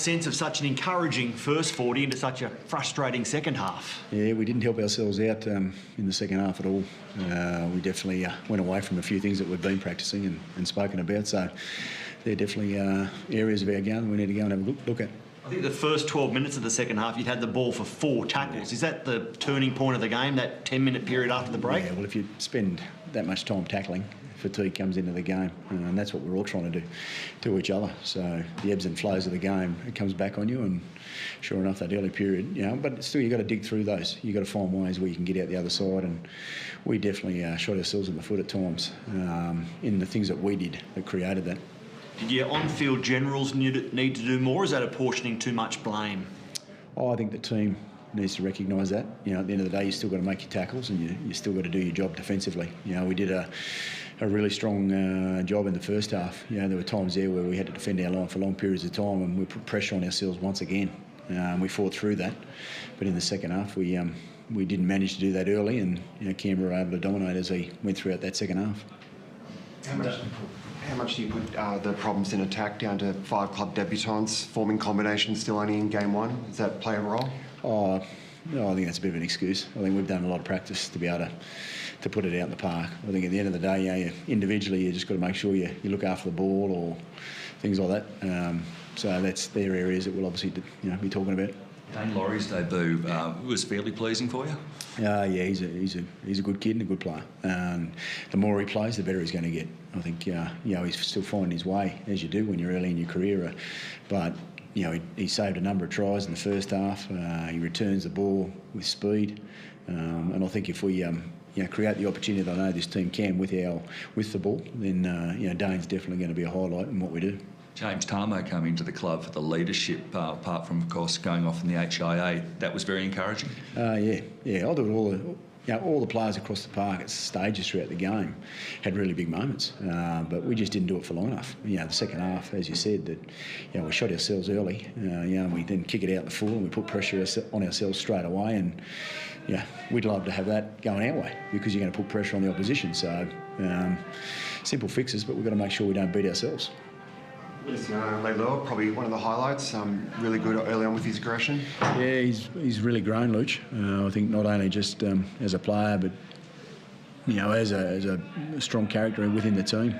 sense of such an encouraging first 40 into such a frustrating second half. Yeah, we didn't help ourselves out in the second half at all. We definitely went away from a few things that we've been practising and spoken about, so they're definitely areas of our game we need to go and have a look at. I think the first 12 minutes of the second half, you'd had the ball for 4 tackles. Is that the turning point of the game, that 10-minute period after the break? Yeah, well, if you spend that much time tackling, fatigue comes into the game, and that's what we're all trying to do to each other. So the ebbs and flows of the game, it comes back on you, and sure enough, that early period, but still you've got to dig through those. You've got to find ways where you can get out the other side, and we definitely shot ourselves in the foot at times in the things that we did that created that. Did your on-field generals need to do more, or is that apportioning too much blame? Oh, I think the team needs to recognise that. At the end of the day, you still got to make your tackles, and you still got to do your job defensively. We did a really strong job in the first half. There were times there where we had to defend our line for long periods of time, and we put pressure on ourselves once again. We fought through that, but in the second half, we didn't manage to do that early, and Canberra were able to dominate as they went throughout that second half. How much do you put the problems in attack down to 5 club debutants, forming combinations still only in game 1? Does that play a role? Oh, no, I think that's a bit of an excuse. I think we've done a lot of practice to be able to put it out in the park. I think at the end of the day, individually, you just got to make sure you look after the ball or things like that. So that's their areas that we'll obviously be talking about. Dane Laurie's debut was fairly pleasing for you? Yeah, he's a good kid and a good player. The more he plays, the better he's going to get. I think he's still finding his way, as you do when you're early in your career. But he saved a number of tries in the first half. He returns the ball with speed, and I think if we create the opportunity that I know this team can with the ball, then Dane's definitely going to be a highlight in what we do. James Tarmo came into the club for the leadership, apart from, of course, going off in the HIA. That was very encouraging. Yeah. I thought all the players across the park at stages throughout the game had really big moments, but we just didn't do it for long enough. The second half, as you said, that we shot ourselves early. We then kick it out the full and we put pressure on ourselves straight away. And we'd love to have that going our way because you're going to put pressure on the opposition. So simple fixes, but we've got to make sure we don't beat ourselves. Leilua, probably one of the highlights. Really good early on with his aggression. Yeah, he's really grown, Luch. I think not only just as a player, but as a strong character within the team.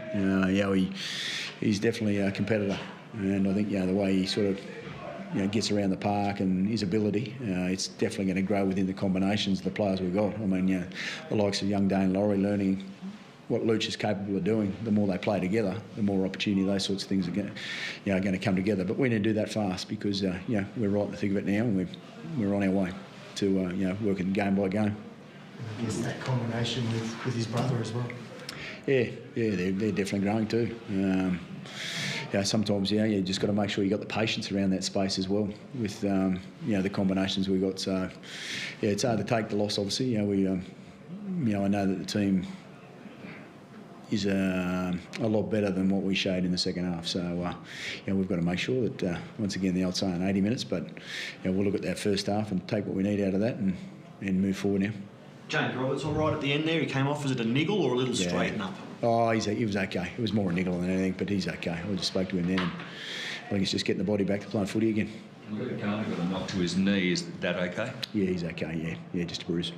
He's definitely a competitor, and I think the way he sort of gets around the park and his ability, it's definitely going to grow within the combinations of the players we've got. I mean, the likes of young Dane Laurie learning what Luch is capable of doing. The more they play together, the more opportunity those sorts of things are going to come together. But we need to do that fast because we're right in the thick of it now, and we're on our way to working game by game. I guess that combination with his brother as well. Yeah, they're definitely growing too. Sometimes you just got to make sure you got the patience around that space as well with the combinations we got. So it's hard to take the loss. Obviously, I know that the team is a lot better than what we showed in the second half. So we've got to make sure that once again the old saying 80 minutes, but we'll look at that first half and take what we need out of that and move forward now. James Roberts all right at the end there? He came off, was it a niggle or a little straighten up? Oh, he was okay. It was more a niggle than anything, but he's okay. I just spoke to him then, and I think he's just getting the body back to playing footy again. Luca Khan got a knock to his knee. Is that okay? Yeah, he's okay, yeah, just a bruise.